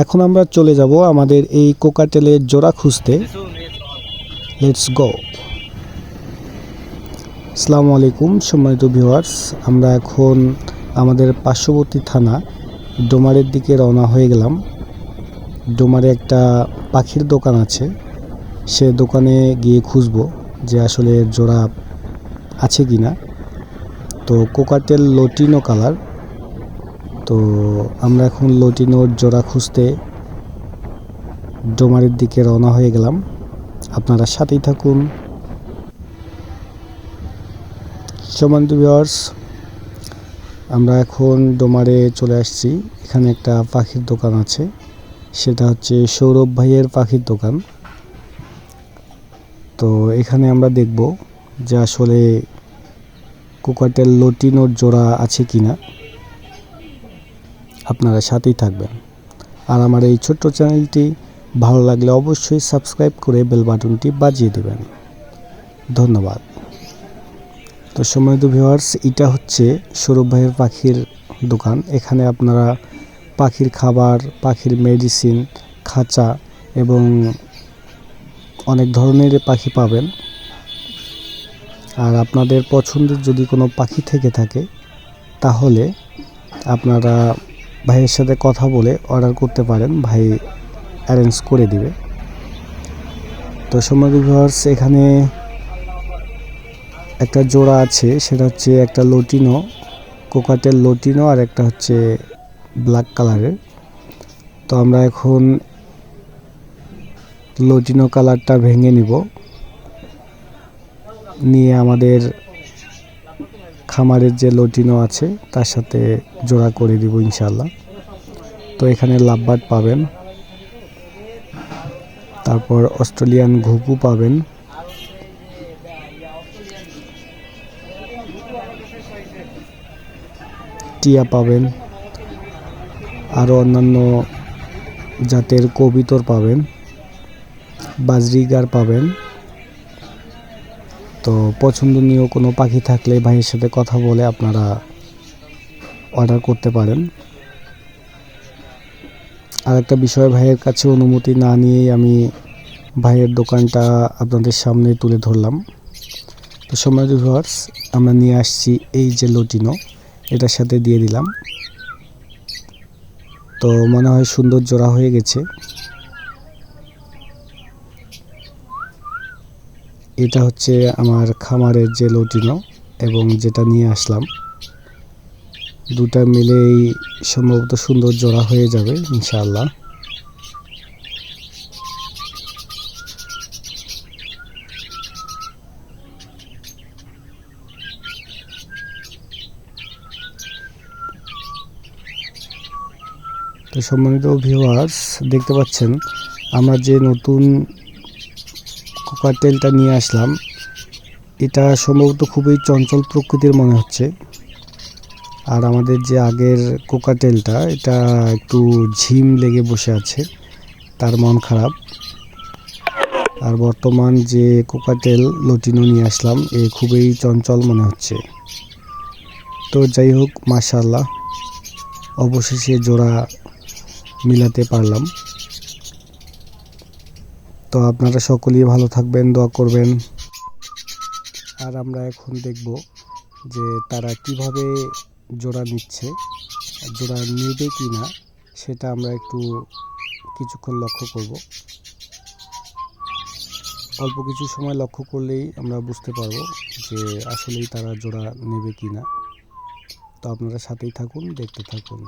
এখন আমরা চলে যাব আমাদের এই কোকাটেলের জোড়া খুঁজতে। Let's go. আসসালামু আলাইকুম সম্মানিত ভিউয়ার্স, আমরা এখন আমাদের পার্শ্ববর্তী থানা ডোমারের দিকে রওনা হয়ে গেলাম। ডোমারে একটা পাখির দোকান আছে, সে দোকানে গিয়ে খুঁজবো যে আসলে জোড়া আছে কিনা। তো কোকাটেল লটিনো কালার, তো আমরা এখন লটিনোর জোড়া খুঁজতে ডোমারের দিকে রওনা হয়ে গেলাম। আপনারা সাথেই থাকুন। সম্মানিত ভিউয়ার্স, আমরা এখন ডোমারে চলে আসছি। এখানে একটা পাখির দোকান আছে, সেটা হচ্ছে সৌরভ ভাইয়ের পাখির দোকান। তো এখানে আমরা দেখব যে আসলে কোকাটেল লটিনোর জোড়া আছে কিনা। আপনারা সাথেই থাকবেন। আর আমার এই ছোট্ট চ্যানেলটি ভালো লাগলে অবশ্যই সাবস্ক্রাইব করে বেল বাটনটি বাজিয়ে দেবেন। ধন্যবাদ। তো সম্মানিত ভিউয়ার্স, এটা হচ্ছে সৌরভ ভাইয়ের পাখির দোকান। এখানে আপনারা পাখির খাবার, পাখির মেডিসিন, খাঁচা এবং অনেক ধরনের পাখি পাবেন। আর আপনাদের পছন্দের যদি কোনো পাখি থেকে থাকে তাহলে আপনারা ভাইয়ের সাথে কথা বলে অর্ডার করতে পারেন, ভাই অ্যারেঞ্জ করে দিবে। তো সম্মানিত ভিউয়ার্স, এখানে একটা জোড়া আছে, সেটা হচ্ছে একটা লটিনো, কোকাটেল লটিনো, আর একটা হচ্ছে ব্ল্যাক কালারের। তো আমরা এখন লটিনো কালারটা ভেঙে নিয়ে আমাদের খামারের যে লটিনো আছে তার সাথে জোড়া করে দিব ইনশাল্লাহ। তো এখানে লাভবার্ড পাবেন, তারপর অস্ট্রেলিয়ান ঘুঘু পাবেন, টিয়া পাবেন, আরও অন্যান্য জাতের কবিতর পাবেন, বাজরিগার পাবেন। তো পছন্দনীয় কোনো পাখি থাকলে ভাইয়ের সাথে কথা বলে আপনারা অর্ডার করতে পারেন। আর একটা বিষয়, ভাইয়ের কাছে অনুমতি না নিয়েই আমি ভাইয়ের দোকানটা আপনাদের সামনে তুলে ধরলাম। তো সম্মানিত ভিউয়ার্স, আমরা নিয়ে আসছি এই যে লটিনো, এটার সাথে দিয়ে দিলাম। তো মনে হয় সুন্দর জোড়া হয়ে গেছে। এটা হচ্ছে আমার খামারের যে লটিনো এবং যেটা নিয়ে আসলাম, দুটা মিলেই সম্ভবত সুন্দর জোড়া হয়ে যাবে ইনশাআল্লাহ। তো সম্মানিত ভিউয়ার্স, দেখতে পাচ্ছেন আমরা যে নতুন কোকাটেলটা নিয়ে আসলাম, এটা সম্ভবত খুবই চঞ্চল প্রকৃতির মনে হচ্ছে। আর আমাদের যে আগের কোকাটেলটা, এটা একটু ঝিম লেগে বসে আছে, তার মন খারাপ। আর বর্তমান যে কোকাটেল লটিনো নিয়ে আসলাম, এ খুবই চঞ্চল মনে হচ্ছে। তো যাই হোক, মাশাআল্লাহ, অবশেষে জোড়া মিলাতে পারলাম। তো আপনারা সকলেই ভালো থাকবেন, দোয়া করবেন। আর আমরা এখন দেখব যে তারা কিভাবে জোড়া নিচ্ছে, জোড়া নেবে কি না সেটা আমরা একটু কিছুক্ষণ লক্ষ্য করব। অল্প কিছু সময় লক্ষ্য করলেই আমরা বুঝতে পারবো যে আসলেই তারা জোড়া নেবে কি না। তো আপনারা সাথেই থাকুন, দেখতে থাকুন।